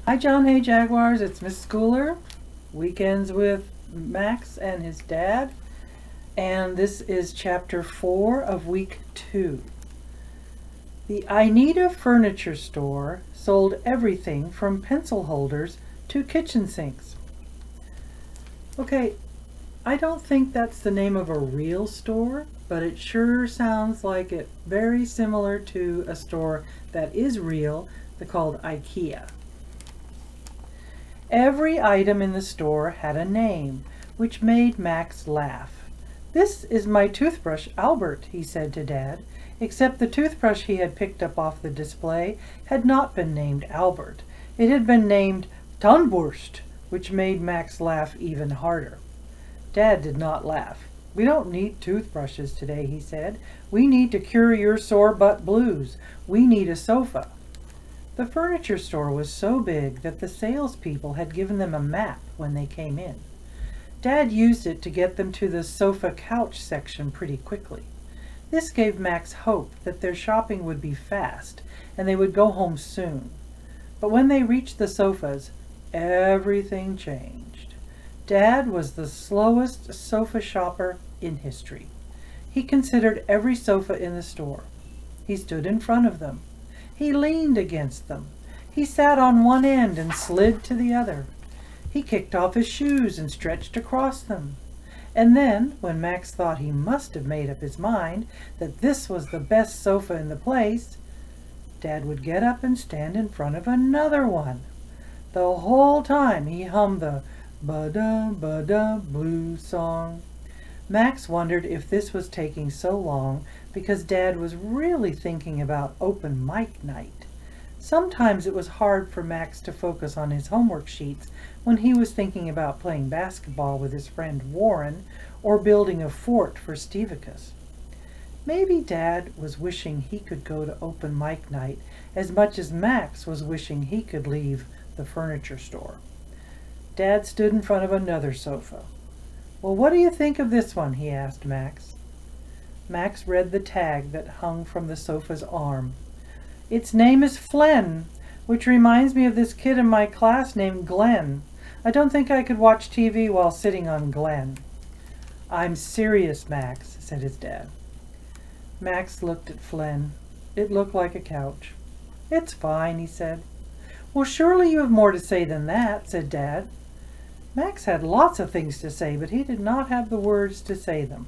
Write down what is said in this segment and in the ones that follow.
Hi John, hey Jaguars, it's Miss Schooler. Weekends with Max and his dad. And this is chapter 4 of week 2. The Ineda furniture store sold everything from pencil holders to kitchen sinks. Okay, I don't think that's the name of a real store, but it sure sounds like it very similar to a store that is real, called IKEA. Every item in the store had a name, which made Max laugh. "This is my toothbrush, Albert," he said to Dad, except the toothbrush he had picked up off the display had not been named Albert. It had been named Tannwurst, which made Max laugh even harder. Dad did not laugh. "We don't need toothbrushes today," he said. "We need to cure your sore butt blues. We need a sofa." The furniture store was so big that the salespeople had given them a map when they came in. Dad used it to get them to the sofa couch section pretty quickly. This gave Max hope that their shopping would be fast and they would go home soon. But when they reached the sofas, everything changed. Dad was the slowest sofa shopper in history. He considered every sofa in the store. He stood in front of them. He leaned against them. He sat on one end and slid to the other. He kicked off his shoes and stretched across them. And then, when Max thought he must have made up his mind that this was the best sofa in the place, Dad would get up and stand in front of another one. The whole time he hummed the ba-da ba-da blues song. Max wondered if this was taking so long because Dad was really thinking about open mic night. Sometimes it was hard for Max to focus on his homework sheets when he was thinking about playing basketball with his friend Warren or building a fort for Stevicus. Maybe Dad was wishing he could go to open mic night as much as Max was wishing he could leave the furniture store. Dad stood in front of another sofa. "Well, what do you think of this one?" he asked Max. Max read the tag that hung from the sofa's arm. "Its name is Flen, which reminds me of this kid in my class named Glenn. I don't think I could watch TV while sitting on Glenn." "I'm serious, Max," said his dad. Max looked at Flen. It looked like a couch. "It's fine," he said. "Well, surely you have more to say than that," said Dad. Max had lots of things to say, but he did not have the words to say them.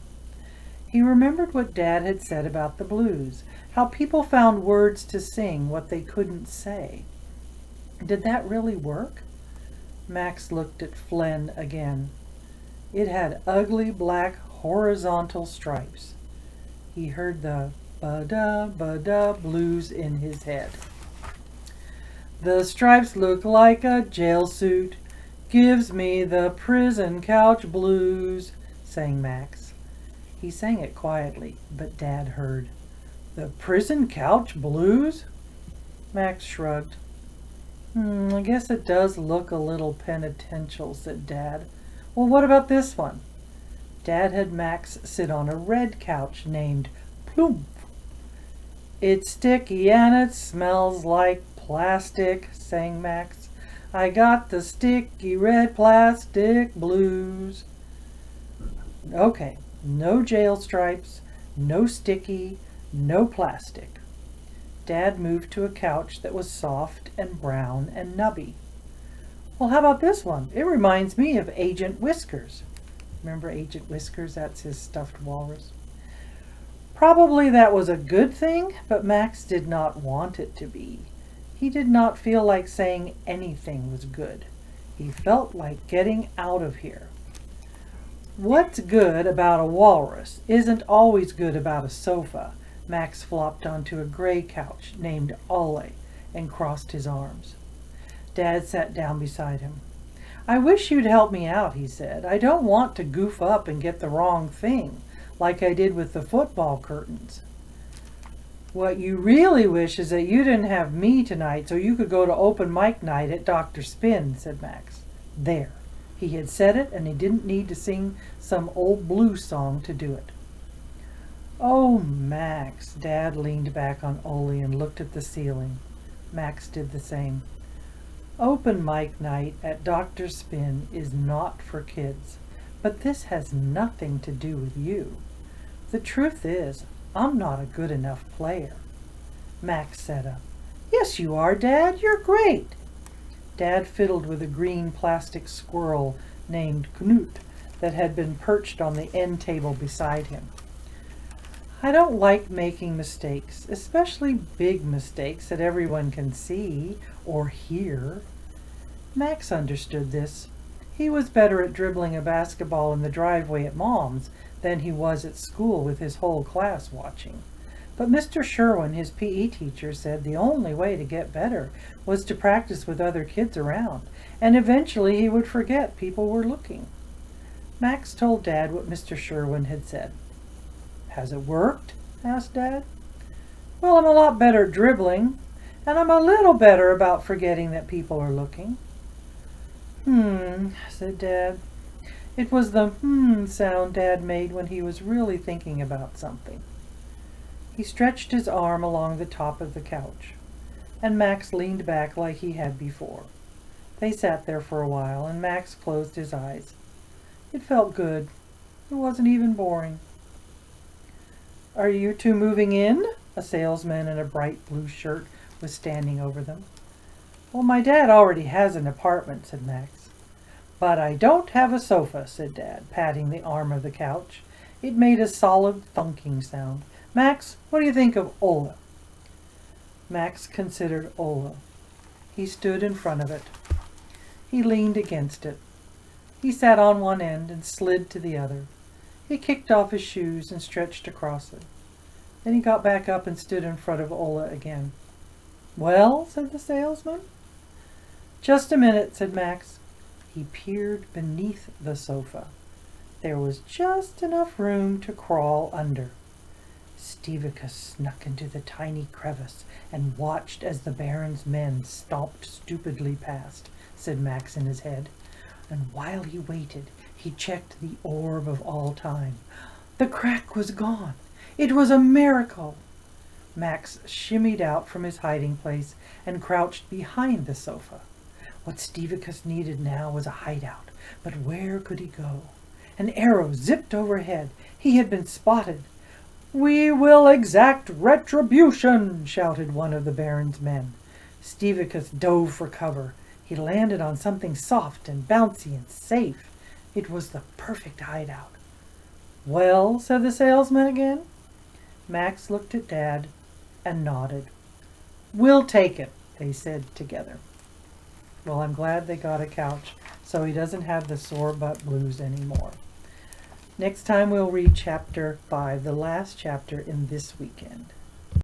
He remembered what Dad had said about the blues, how people found words to sing what they couldn't say. Did that really work? Max looked at Flen again. It had ugly black horizontal stripes. He heard the ba-da ba-da blues in his head. "The stripes look like a jail suit. Gives me the prison couch blues," sang Max. He sang it quietly, but Dad heard. "The prison couch blues?" Max shrugged. I guess it does look a little penitential," said Dad. "Well, what about this one?" Dad had Max sit on a red couch named Plumph. "It's sticky and it smells like plastic," sang Max. "I got the sticky red plastic blues." Okay, no jail stripes, no sticky, no plastic. Dad moved to a couch that was soft and brown and nubby. "Well, how about this one? It reminds me of Agent Whiskers." Remember Agent Whiskers? That's his stuffed walrus. Probably that was a good thing, but Max did not want it to be. He did not feel like saying anything was good. He felt like getting out of here. What's good about a walrus isn't always good about a sofa. Max flopped onto a gray couch named Ole and crossed his arms. Dad sat down beside him. "I wish you'd help me out," he said. "I don't want to goof up and get the wrong thing, like I did with the football curtains." "What you really wish is that you didn't have me tonight so you could go to open mic night at Dr. Spin," said Max. There. He had said it, and he didn't need to sing some old blues song to do it. "Oh, Max." Dad leaned back on Ole and looked at the ceiling. Max did the same. Open mic night at Dr. Spin is not for kids, but this has nothing to do with you. The truth is, I'm not a good enough player. Max sat up. Yes, you are, Dad. You're great. Dad fiddled with a green plastic squirrel named Knut that had been perched on the end table beside him. I don't like making mistakes, especially big mistakes that everyone can see or hear. Max understood this. He was better at dribbling a basketball in the driveway at Mom's than he was at school with his whole class watching. But Mr. Sherwin, his PE teacher, said the only way to get better was to practice with other kids around, and eventually he would forget people were looking. Max told Dad what Mr. Sherwin had said. Has it worked? Asked Dad. Well, I'm a lot better at dribbling, and I'm a little better about forgetting that people are looking. Said Dad. It was the sound Dad made when he was really thinking about something. He stretched his arm along the top of the couch, and Max leaned back like he had before. They sat there for a while, and Max closed his eyes. It felt good. It wasn't even boring. Are you two moving in? A salesman in a bright blue shirt was standing over them. Well, my dad already has an apartment, said Max. But I don't have a sofa, said Dad, patting the arm of the couch. It made a solid thunking sound. Max, what do you think of Ola? Max considered Ola. He stood in front of it. He leaned against it. He sat on one end and slid to the other. He kicked off his shoes and stretched across it. Then he got back up and stood in front of Ola again. Well, said the salesman. Just a minute, said Max. He peered beneath the sofa. There was just enough room to crawl under. Stevicus snuck into the tiny crevice and watched as the Baron's men stomped stupidly past, said Max in his head. And while he waited, he checked the orb of all time. The crack was gone. It was a miracle. Max shimmied out from his hiding place and crouched behind the sofa. What Stevicus needed now was a hideout, but where could he go? An arrow zipped overhead. He had been spotted. We will exact retribution, shouted one of the Baron's men. Stevicus dove for cover. He landed on something soft and bouncy and safe. It was the perfect hideout. Well, said the salesman again. Max looked at Dad and nodded. We'll take it, they said together. Well, I'm glad they got a couch so he doesn't have the sore butt blues anymore. Next time we'll read chapter 5, the last chapter in this weekend.